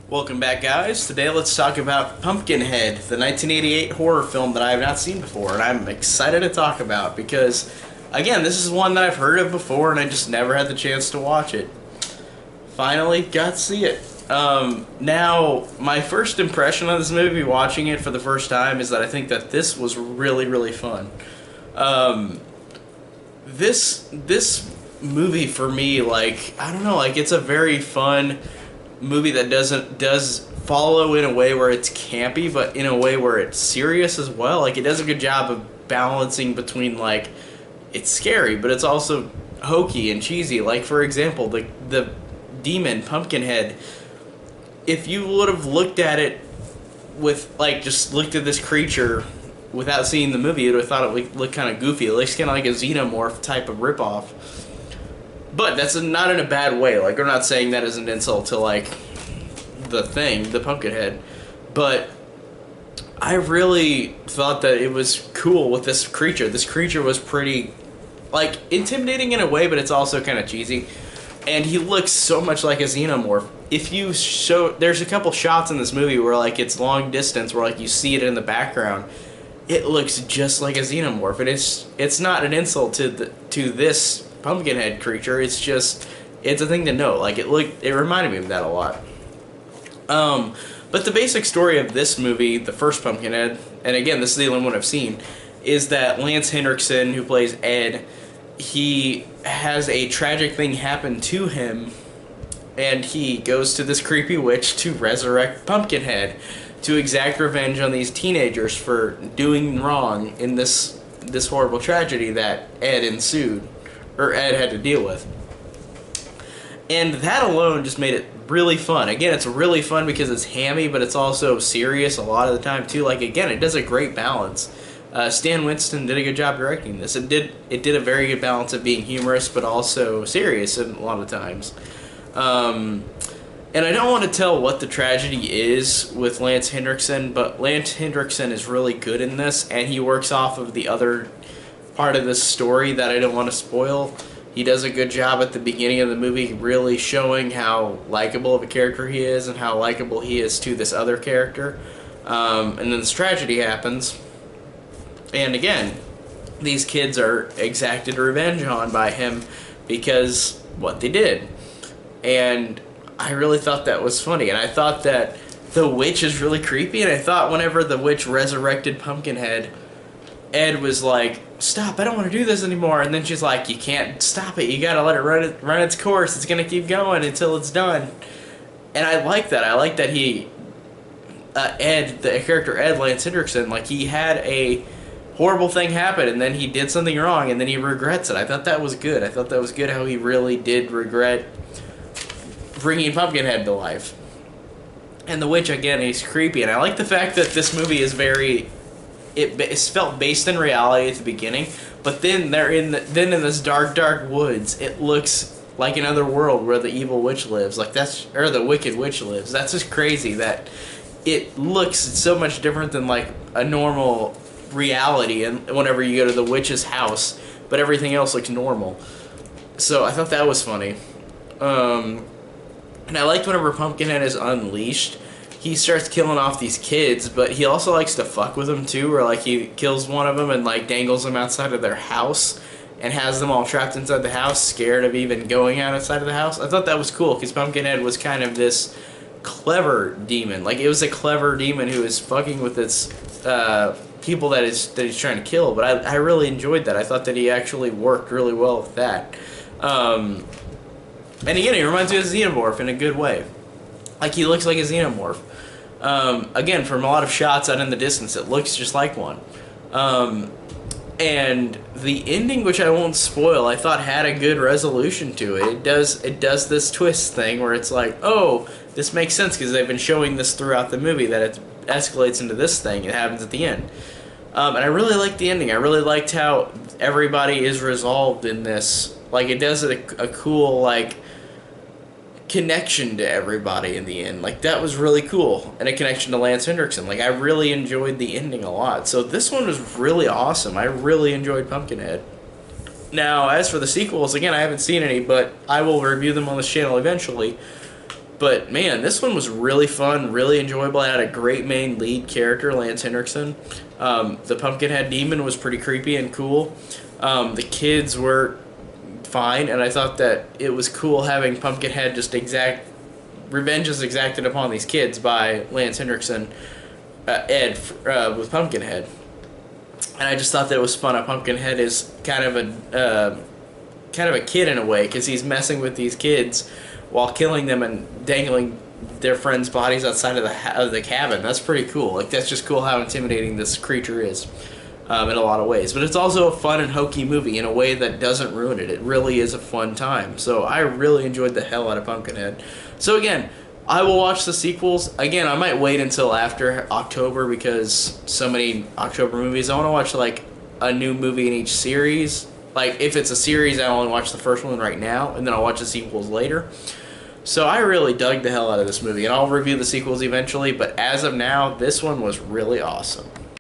Welcome back, guys. Today let's talk about Pumpkinhead, the 1988 horror film that I have not seen before, and I'm excited to talk about because, again, this is one that I've heard of before and I just never had the chance to watch it. Finally got to see it. Now, my first impression of this movie, watching it for the first time, is that I think that this was really, really fun. This movie for me, like, I don't know, like, it's a very fun movie that does follow in a way where it's campy, but in a way where it's serious as well. Like, it does a good job of balancing between, like, it's scary, but it's also hokey and cheesy. Like, for example, the demon Pumpkinhead, if you would have looked at it with, like, just looked at this creature without seeing the movie, you would have thought it looked kind of goofy. It looks kind of like a xenomorph type of ripoff. But that's not in a bad way. Like, I'm not saying that as an insult to, like, the Pumpkinhead. But I really thought that it was cool with this creature. This creature was pretty, like, intimidating in a way, but it's also kind of cheesy. And he looks so much like a xenomorph. If you show, there's a couple shots in this movie where, like, it's long distance, where, like, you see it in the background. It looks just like a xenomorph, and it's not an insult to this Pumpkinhead creature. It's just, it's a thing to know. Like, it reminded me of that a lot. But the basic story of this movie, the first Pumpkinhead, and again, this is the only one I've seen, is that Lance Henriksen, who plays Ed, he has a tragic thing happen to him, and he goes to this creepy witch to resurrect Pumpkinhead, to exact revenge on these teenagers for doing wrong in this horrible tragedy that Ed had to deal with. And that alone just made it really fun. Again, it's really fun because it's hammy, but it's also serious a lot of the time too. Like, again, it does a great balance. Stan Winston did a good job directing this. It did a very good balance of being humorous, but also serious a lot of times. And I don't want to tell what the tragedy is with Lance Henriksen, but Lance Henriksen is really good in this, and he works off of the other part of this story that I don't want to spoil. He does a good job at the beginning of the movie really showing how likable of a character he is and how likable he is to this other character. And then this tragedy happens, and again, these kids are exacted revenge on by him because what they did. And I really thought that was funny, and I thought that the witch is really creepy, and I thought whenever the witch resurrected Pumpkinhead, Ed was like, "Stop, I don't want to do this anymore," and then she's like, "You can't stop it, you gotta let it run its course, it's gonna keep going until it's done." And I like that. I like that he, Ed, the character Ed, Lance Henriksen, like, he had a horrible thing happen, and then he did something wrong, and then he regrets it. I thought that was good. I thought that was good how he really did regret bringing Pumpkinhead to life. And the witch, again, is creepy, and I like the fact that this movie is it's felt based in reality at the beginning, but then in this dark woods, it looks like another world where the evil witch lives, or the wicked witch lives. That's just crazy that it looks so much different than, like, a normal reality, and whenever you go to the witch's house, but everything else looks normal. So I thought that was funny. And I liked whenever Pumpkinhead is unleashed, he starts killing off these kids, but he also likes to fuck with them too, where, like, he kills one of them and, like, dangles them outside of their house and has them all trapped inside the house, scared of even going outside of the house. I thought that was cool because Pumpkinhead was kind of this clever demon. Like, it was a clever demon who is fucking with its people that he's trying to kill, but I really enjoyed that. I thought that he actually worked really well with that. And again, he reminds me of a xenomorph in a good way. Like, he looks like a xenomorph. Again, from a lot of shots out in the distance, it looks just like one. And the ending, which I won't spoil, I thought had a good resolution to it. It does this twist thing where it's like, oh, this makes sense because they've been showing this throughout the movie, that it escalates into this thing. It happens at the end. And I really liked the ending. I really liked how everybody is resolved in this. Like, it does a cool, like, connection to everybody in the end. Like, that was really cool. And a connection to Lance Henriksen. Like, I really enjoyed the ending a lot. So this one was really awesome. I really enjoyed Pumpkinhead. Now, as for the sequels, again, I haven't seen any, but I will review them on this channel eventually. But man, this one was really fun, really enjoyable. It had a great main lead character, Lance Henriksen. The Pumpkinhead demon was pretty creepy and cool. The kids were fine, and I thought that it was cool having Pumpkinhead just revenge is exacted upon these kids by Lance Henriksen, Ed, with Pumpkinhead. And I just thought that it was fun. A Pumpkinhead is kind of a kid in a way, because he's messing with these kids while killing them and dangling their friends' bodies outside of the cabin. That's pretty cool. Like, that's just cool how intimidating this creature is in a lot of ways. But it's also a fun and hokey movie in a way that doesn't ruin it. It really is a fun time. So I really enjoyed the hell out of Pumpkinhead. So again, I will watch the sequels. Again, I might wait until after October, because so many October movies. I want to watch like a new movie in each series. Like, if it's a series, I only watch the first one right now, and then I'll watch the sequels later. So I really dug the hell out of this movie, and I'll review the sequels eventually, but as of now, this one was really awesome.